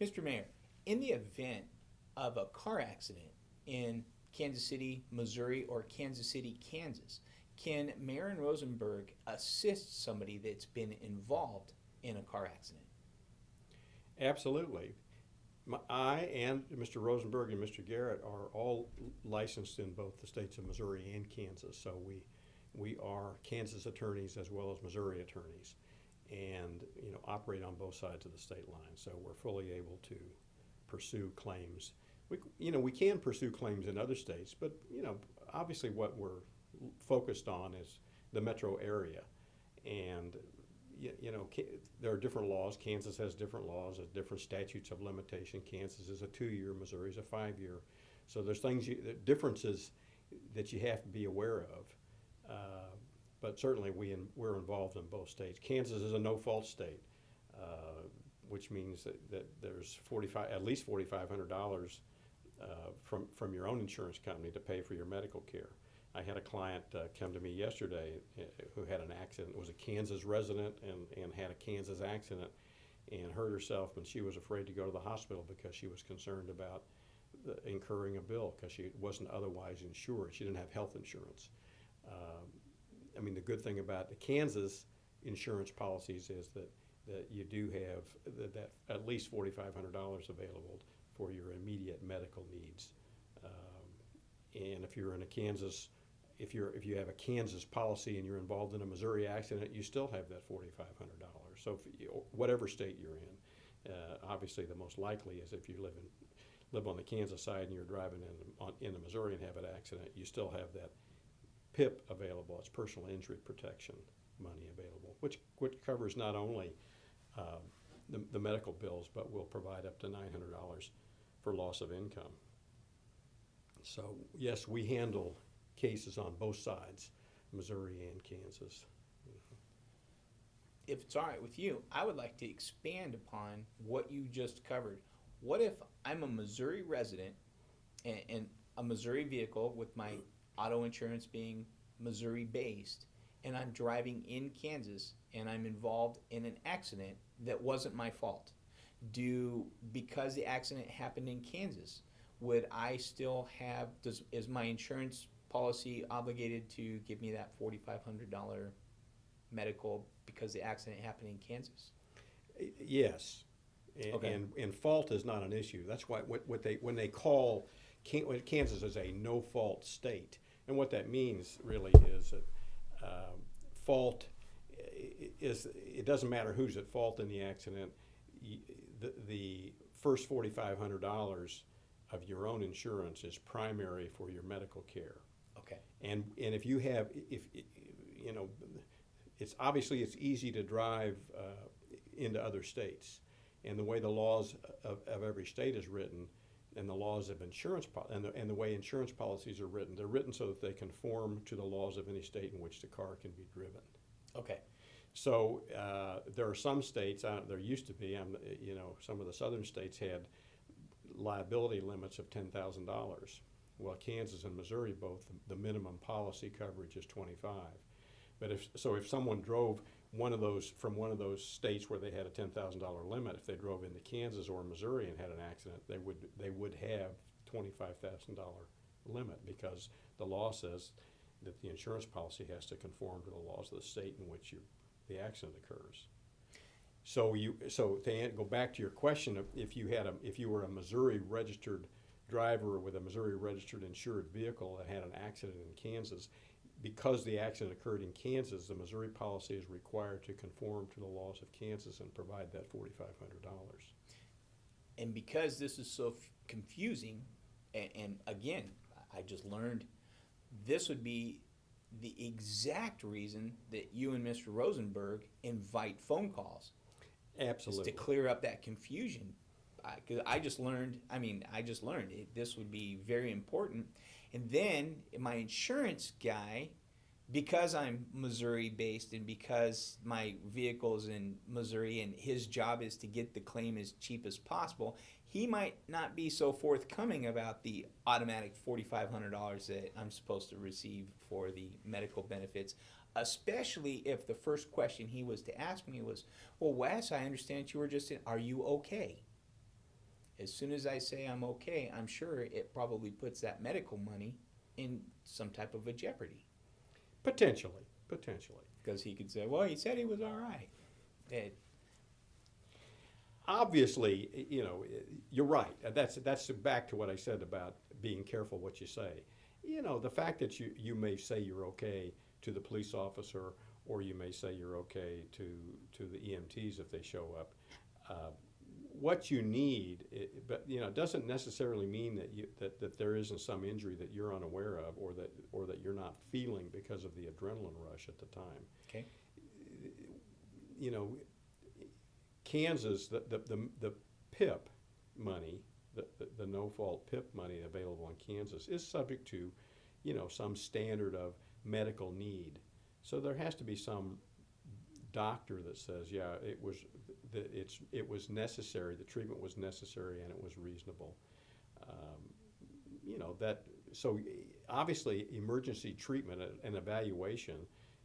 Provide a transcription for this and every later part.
Mr. Mayor, in the event of a car accident in Kansas City, Missouri, or Kansas City, Kansas, can Mayor and Rosenberg assist somebody that's been involved in a car accident? Absolutely. I and Mr. Rosenberg and Mr. Garrett are all licensed in both the states of Missouri and Kansas. So we are Kansas attorneys as well as Missouri attorneys, and operate on both sides of the state line. So we're fully able to pursue claims. We can pursue claims in other states, but obviously what we're focused on is the metro area, and there are different laws. Kansas has different laws, different statutes of limitation. Kansas is a 2-year, Missouri is a 5-year. So there's differences that you have to be aware of. But certainly we're involved in both states. Kansas is a no-fault state, which means that there's at least $4,500 from your own insurance company to pay for your medical care. I had a client come to me yesterday who had an accident, was a Kansas resident and had a Kansas accident and hurt herself, and she was afraid to go to the hospital because she was concerned about incurring a bill because she wasn't otherwise insured. She didn't have health insurance. The good thing about the Kansas insurance policies is that you do have that at least $4,500 available for your immediate medical needs. And if you're in a Kansas, if you have a Kansas policy and you're involved in a Missouri accident, you still have that $4,500. So whatever state you're in, obviously the most likely is if you live on the Kansas side and you're driving into Missouri and have an accident, you still have that PIP available. It's personal injury protection money available, which covers not only the medical bills, but will provide up to $900 for loss of income. So yes, we handle cases on both sides, Missouri and Kansas. If it's all right with you, I would like to expand upon what you just covered. What if I'm a Missouri resident and a Missouri vehicle with my auto insurance being Missouri based, and I'm driving in Kansas and I'm involved in an accident that wasn't my fault? Because the accident happened in Kansas, would I still have, is my insurance policy obligated to give me that $4,500 medical because the accident happened in Kansas? Yes. Okay. And fault is not an issue. That's why when they call Kansas is a no-fault state, and what that means really is that fault is, it doesn't matter who's at fault in the accident. The first $4,500 of your own insurance is primary for your medical care. Okay. And if you have, it's obviously it's easy to drive into other states, and the way the laws of every state is written, and the laws of insurance and the way insurance policies are written, they're written so that they conform to the laws of any state in which the car can be driven. Okay. So there are some states, there used to be, some of the southern states had liability limits of $10,000. Well, Kansas and Missouri both, the minimum policy coverage is $25,000. But if someone drove from one of those states where they had a $10,000 limit, if they drove into Kansas or Missouri and had an accident, they would have $25,000 limit, because the law says that the insurance policy has to conform to the laws of the state in which the accident occurs. So to go back to your question, if you were a Missouri registered driver with a Missouri registered insured vehicle that had an accident in Kansas, because the accident occurred in Kansas, the Missouri policy is required to conform to the laws of Kansas and provide that $4,500. And because this is so confusing, and again, I just learned this would be the exact reason that you and Mr. Rosenberg invite phone calls. Absolutely. Is to clear up that confusion. I just learned this would be very important. And then my insurance guy, because I'm Missouri based and because my vehicle's in Missouri and his job is to get the claim as cheap as possible, he might not be so forthcoming about the automatic $4,500 that I'm supposed to receive for the medical benefits, especially if the first question he was to ask me was, well, Wes, I understand you were just in, are you okay? As soon as I say I'm okay, I'm sure it probably puts that medical money in some type of a jeopardy. Potentially. Because he could say, well, he said he was all right. Obviously, you're right. That's back to what I said about being careful what you say. The fact that you may say you're okay to the police officer, or you may say you're okay to the EMTs if they show up. What you need, doesn't necessarily mean that there isn't some injury that you're unaware of, or that you're not feeling because of the adrenaline rush at the time. Okay. Kansas, the PIP money, the no-fault PIP money available in Kansas is subject to, some standard of medical need. So there has to be some doctor that says, yeah, it was necessary, the treatment was necessary, and it was reasonable. So obviously emergency treatment and evaluation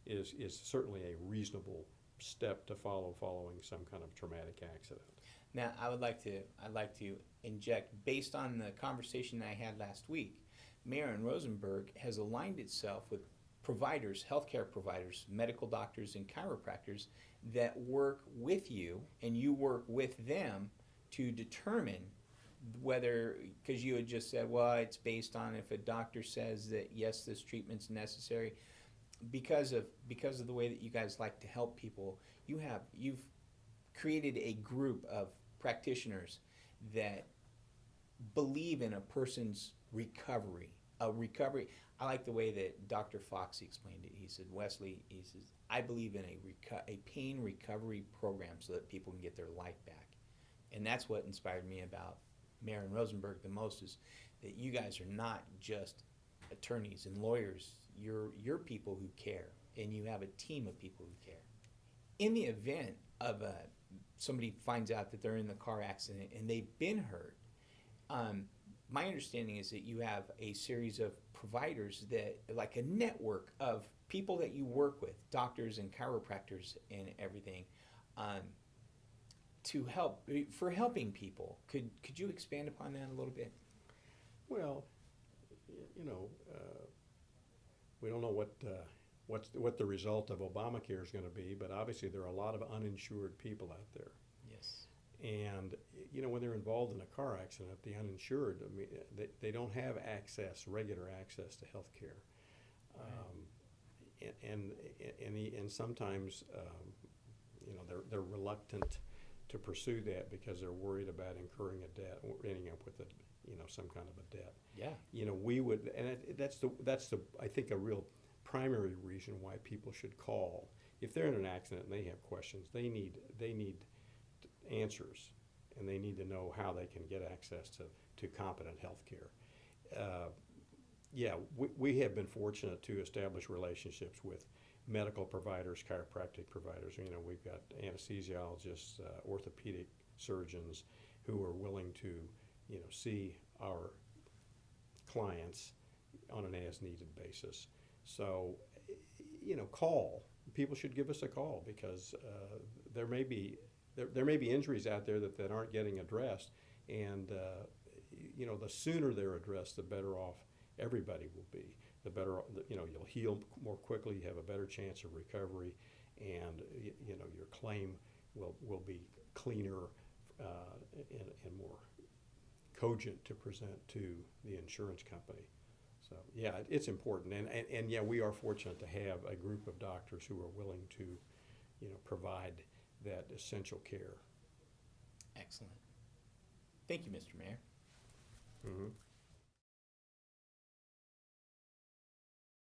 is certainly a reasonable step to follow following some kind of traumatic accident. Now, I'd like to inject, based on the conversation I had last week, Mayer and Rosenberg has aligned itself with providers, healthcare providers, medical doctors, and chiropractors that work with you, and you work with them to determine whether, because you had just said, well, it's based on if a doctor says that yes, this treatment's necessary. Because of the way that you guys like to help people, you've created a group of practitioners that believe in a person's recovery. I like the way that Dr. Fox explained it. He said, Wesley, I believe in a pain recovery program so that people can get their life back. And that's what inspired me about Mayer and Rosenberg the most, is that you guys are not just attorneys and lawyers. You're people who care, and you have a team of people who care. In the event of somebody finds out that they're in the car accident and they've been hurt, my understanding is that you have a series of providers that, like a network of people that you work with, doctors and chiropractors and everything, to helping people. Could you expand upon that a little bit? Well, we don't know what the result of Obamacare is going to be, but obviously there are a lot of uninsured people out there. Yes. And when they're involved in a car accident, the uninsured, they don't have regular access to health care. Right. And sometimes they're reluctant to pursue that because they're worried about incurring a debt or ending up with some kind of a debt. Yeah. We would, and that's the I think a real primary reason why people should call. If they're in an accident and they have questions, they need answers, and they need to know how they can get access to competent health care. We have been fortunate to establish relationships with medical providers, chiropractic providers. We've got anesthesiologists, orthopedic surgeons who are willing to, see our clients on an as-needed basis. So, call. People should give us a call, because there may be injuries out there that aren't getting addressed, and the sooner they're addressed, the better off everybody will be. The better, you'll heal more quickly, you have a better chance of recovery, and your claim will be cleaner and more cogent to present to the insurance company. So it's important, and we are fortunate to have a group of doctors who are willing to, provide that essential care. Excellent. Thank you, Mr. Mayer. Mm-hmm.